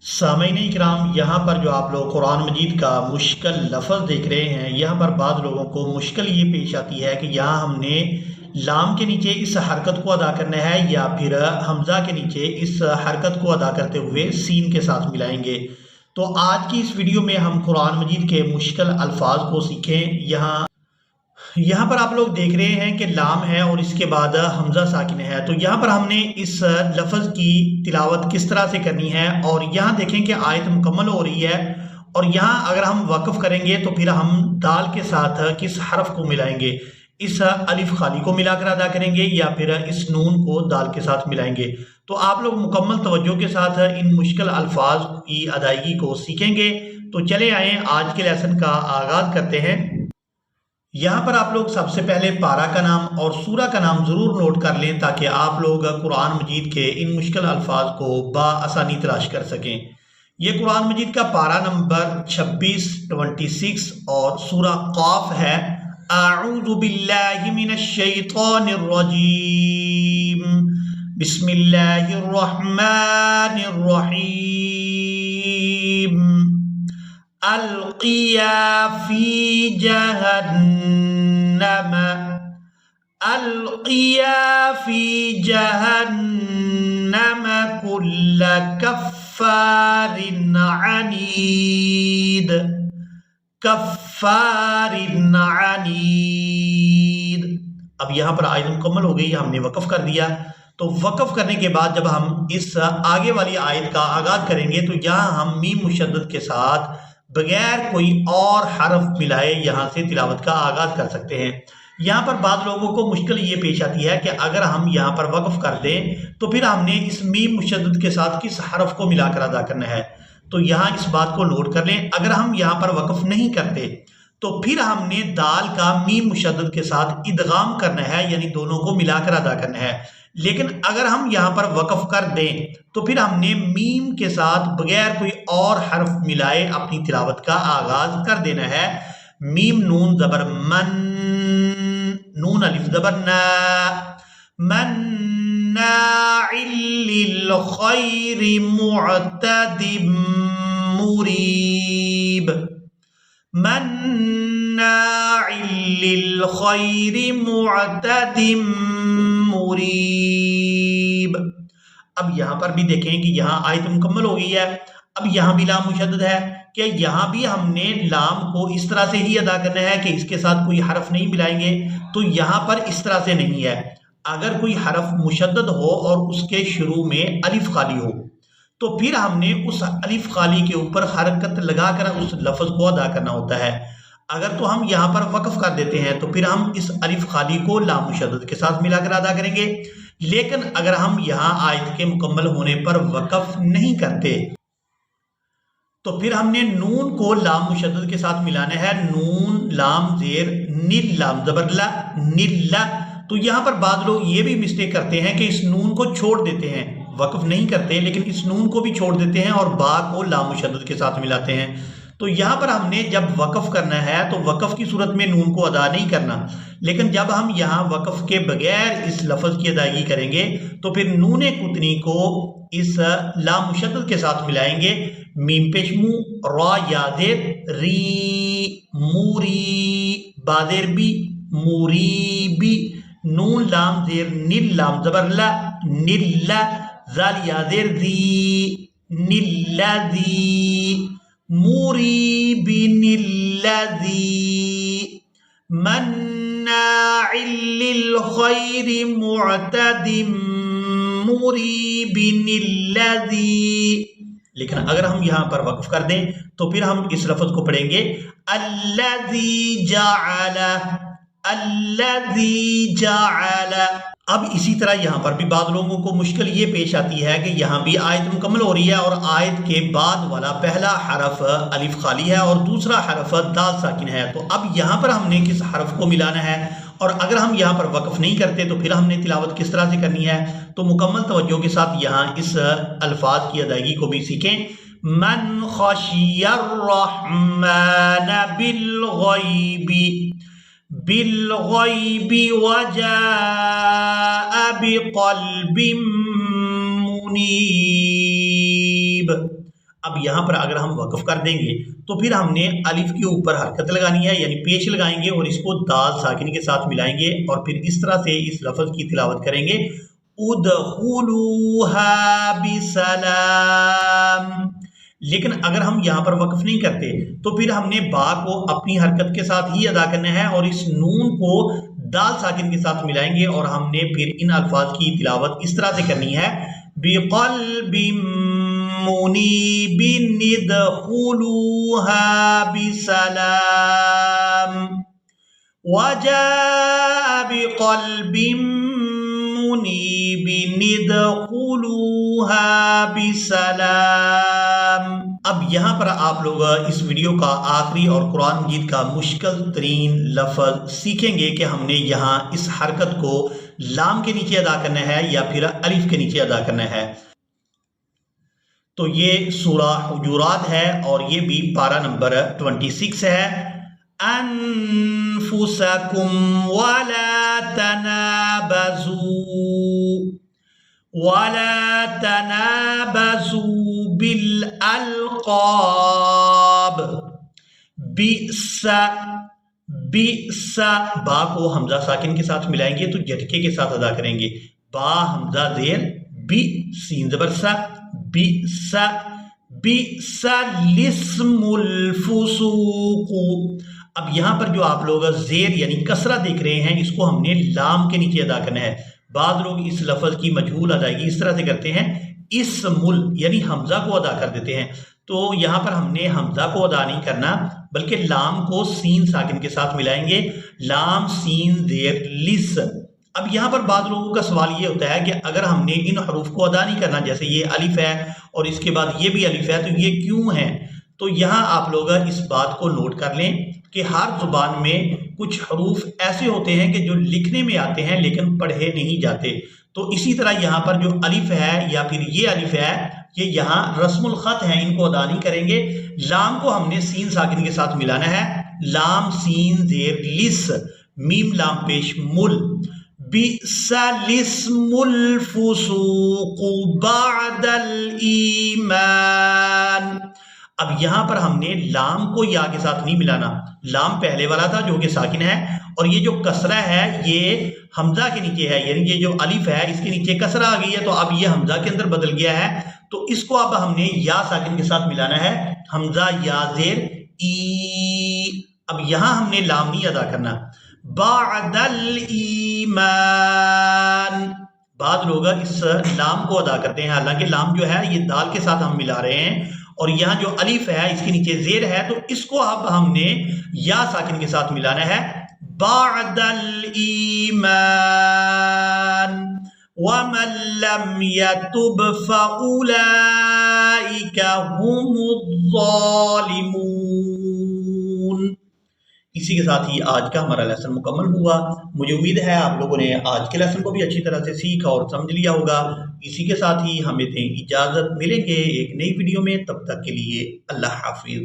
सामईन इकराम, यहाँ पर जो आप लोग कुरान मजीद का मुश्किल लफ्ज़ देख रहे हैं, यहाँ पर बाद लोगों को मुश्किल ये पेश आती है कि यहाँ हमने लाम के नीचे इस हरकत को अदा करना है या फिर हमज़ा के नीचे इस हरकत को अदा करते हुए सीन के साथ मिलाएंगे। तो आज की इस वीडियो में हम कुरान मजीद के मुश्किल अल्फाज को सीखें। यहाँ पर आप लोग देख रहे हैं कि लाम है और इसके बाद हमजा साकिन है। तो यहाँ पर हमने इस लफ्ज़ की तिलावत किस तरह से करनी है, और यहाँ देखें कि आयत मुकम्मल हो रही है, और यहाँ अगर हम वक़्फ़ करेंगे तो फिर हम दाल के साथ किस हरफ को मिलाएंगे, इस अलिफ खाली को मिलाकर अदा करेंगे या फिर इस नून को दाल के साथ मिलाएंगे। तो आप लोग मुकम्मल तवज्जो के साथ इन मुश्किल अल्फाज की अदायगी को सीखेंगे। तो चले आए आज के लेसन का आगाज़ करते हैं। यहाँ पर आप लोग सबसे पहले पारा का नाम और सूरा का नाम ज़रूर नोट कर लें ताकि आप लोग कुरान मजीद के इन मुश्किल अल्फाज को बाआसानी तलाश कर सकें। ये कुरान मजीद का पारा नंबर 26 और सूरा क़ाफ है। अऊज़ु बिल्लाहि मिनश शैतानिर रजीम, बिस्मिल्लाहिर रहमानिर रहीम। अलक़िया फ़ी जहन्नम, अलक़िया फ़ी जहन्नम कुल्ल कफ़्फ़ारिन अनीद, कफ़्फ़ारिन अनीद। अब यहाँ पर आयत मुकम्मल हो गई, हमने वक़फ़ कर दिया। तो वक़फ़ करने के बाद जब हम इस आगे वाली आयत का आगाज़ करेंगे तो यहाँ हम मीम मुशद्दद के साथ बगैर कोई और हरफ मिलाए यहाँ से तिलावत का आगाज़ कर सकते हैं। यहाँ पर बाद लोगों को मुश्किल ये पेश आती है कि अगर हम यहाँ पर वक़फ़ कर दें तो फिर हमने इस मीम मुशद्दद के साथ किस हरफ को मिलाकर अदा करना है। तो यहाँ इस बात को नोट कर लें, अगर हम यहाँ पर वक़फ़ नहीं करते तो फिर हमने दाल का मीम मुशद्दद के साथ इदगाम करना है, यानी दोनों को मिलाकर अदा करना है। लेकिन अगर हम यहाँ पर वक़फ़ कर दें तो फिर हमने मीम के साथ बगैर कोई और हर्फ मिलाए अपनी तिलावत का आगाज़ कर देना है। मीम नून ज़बर मन, नून अलिफ ज़बर ना, मन्नाइल लिल खैरि मुअतदिम मुरीब, मन्नाइल लिल खैरि मुअतदिम मुरीब। अब यहाँ पर भी देखें कि यहाँ आयत मुकम्मल हो गई है। अब यहाँ भी लाम मुशद्दद है कि यहाँ भी हमने लाम को इस तरह से ही अदा करना है कि इसके साथ कोई हरफ नहीं मिलाएंगे। तो यहाँ पर इस तरह से नहीं है। अगर कोई हरफ मुशद्दद हो और उसके शुरू में अलिफ खाली हो तो फिर हमने उस अलिफ खाली के ऊपर हरकत लगाकर उस लफ्ज़ को अदा करना होता है। अगर तो हम यहाँ पर वक़फ़ कर देते हैं तो फिर हम इस अलिफ खाली को लाम मुशद्दद के साथ मिलाकर अदा करेंगे। लेकिन अगर हम यहाँ आयत के मुकम्मल होने पर वक़फ़ नहीं करते तो फिर हमने नून को लाम मुशद्दद के साथ मिलाना है। नून लाम ज़ेर नील लाम ज़बर ला, नीला। तो यहाँ पर बाद लोग ये भी मिस्टेक करते हैं कि इस नून को छोड़ देते हैं, वक़फ़ नहीं करते लेकिन इस नून को भी छोड़ देते हैं और बा को लाम मुशद्दद के साथ मिलाते हैं। तो यहाँ पर हमने जब वक़फ़ करना है तो वक़फ़ की सूरत में नून को अदा नहीं करना, लेकिन जब हम यहाँ वक़फ़ के बगैर इस लफ्ज़ की अदायगी करेंगे तो फिर नून कुतनी को इस लाम मुशद्दद के साथ मिलाएंगे। मीम पेश मुँह, रा यादेर री, मूरी बादेर बी, मूरी बी। नून लाम ज़ेर नील लाम ज़बर ला, नीला। ज़ाल यादेर दी, नीला दी। मुरीबिनिल्लज़ी, मन्नाइल लिल खैरि मुअतदिम मुरीबिनिल्लज़ी। लेकिन अगर हम यहाँ पर वक़फ़ कर दें तो फिर हम इस लफ्ज़ को पढ़ेंगे अल्लज़ी जअला, अल्लज़ी जअला। अब इसी तरह यहाँ पर भी बाद लोगों को मुश्किल ये पेश आती है कि यहाँ भी आयत मुकम्मल हो रही है और आयत के बाद वाला पहला हरफ अलिफ खाली है और दूसरा हरफ दाल साकिन है। तो अब यहाँ पर हमने किस हरफ को मिलाना है, और अगर हम यहाँ पर वक़फ़ नहीं करते तो फिर हमने तिलावत किस तरह से करनी है। तो मुकम्मल तवज्जो के साथ यहाँ इस अल्फाज की अदायगी को भी सीखें। मन खशियर रहमान बिल गैबी, बिलग़ैबि वजाअ बिक़ल्बिम मुनीब। अब यहाँ पर अगर हम वक्फ कर देंगे तो फिर हमने अलिफ के ऊपर हरकत लगानी है, यानी पेश लगाएंगे और इसको दाल साकिन के साथ मिलाएंगे और फिर इस तरह से इस लफ्ज़ की तिलावत करेंगे, उदखुलूहा बिसलाम। लेकिन अगर हम यहाँ पर वक्फ नहीं करते तो फिर हमने बा को अपनी हरकत के साथ ही अदा करना है और इस नून को दाल साकिन के साथ मिलाएंगे और हमने फिर इन अल्फाज की तिलावत इस तरह से करनी है, बिक़ल्बिम मुनीबिन इदखुलूहा बिसलाम वजा बिक़ल्बिम मुनीबिन इदखुलूहा बिसलाम। अब यहाँ पर आप लोग इस वीडियो का आखिरी और कुरान मजीद का मुश्किल तरीन लफ्ज़ सीखेंगे कि हमने यहाँ इस हरकत को लाम के नीचे अदा करना है या फिर अलिफ के नीचे अदा करना है। तो ये सूरह हुजूरात है और ये भी पारा नंबर 26 है। अनफुसकुम वला तनाबज़ू बिल अलक़ाब। बिसा बा को हमजा साकिन के साथ मिलाएंगे तो झटके के साथ अदा करेंगे, बा हमजा जेर बी सीन ज़बर सा, बिसा बिसलिस्मुल फुसूक़ु। अब यहाँ पर जो आप लोग जेर यानी कसरा देख रहे हैं इसको हमने लाम के नीचे अदा करना है। बाद लोग इस लफ्ज़ की मजहूल अदायगी इस तरह से करते हैं, इसमुल यानी हमजा को अदा कर देते हैं। तो यहाँ पर हमने हमजा को अदा नहीं करना बल्कि लाम को सीन साकिन के साथ मिलाएंगे, लाम सीन जेर लिस। अब यहाँ पर बाद लोगों का सवाल ये होता है कि अगर हमने इन हरूफ को अदा नहीं करना, जैसे ये अलिफ है और इसके बाद ये भी अलिफ है, तो ये क्यों है? तो यहाँ आप लोग इस बात को नोट कर लें कि हर जुबान में कुछ हरूफ ऐसे होते हैं कि जो लिखने में आते हैं लेकिन पढ़े नहीं जाते। तो इसी तरह यहाँ पर जो अलिफ है या फिर ये अलिफ है, ये यहाँ रस्मुल ख़त है, इनको अदा नहीं करेंगे। लाम को हमने सीन साकिन के साथ मिलाना है, लाम सीन जेर लिस, मीम लाम पेश मुल, बिसलिस्मुल फुसूक़ु बअदल ईमान। अब यहाँ पर हमने लाम को या के साथ नहीं मिलाना, लाम पहले वाला था जो कि साकिन है और ये जो कसरा है ये हमजा के नीचे है, यानी ये जो अलिफ है इसके नीचे कसरा आ गई है तो अब ये हमजा के अंदर बदल गया है। तो इसको अब हमने या साकिन के साथ मिलाना है, हमजा या जेर ई। अब यहाँ हमने लाम नहीं अदा करना, बअदल ईमान। बाद लोग इस लाम को अदा करते हैं, हालांकि लाम जो है ये दाल के साथ हम मिला रहे हैं और यहाँ जो अलिफ है इसके नीचे जेर है तो इसको अब हमने या साकिन के साथ मिलाना है, बअदल ईमान वमन लम यतुब फउलाइका हुमुज़्ज़ालिमून। इसी के साथ ही आज का हमारा लेसन मुकम्मल हुआ। मुझे उम्मीद है आप लोगों ने आज के लेसन को भी अच्छी तरह से सीखा और समझ लिया होगा। इसी के साथ ही हमें दें इजाज़त, मिलेंगे एक नई वीडियो में, तब तक के लिए अल्लाह हाफिज़।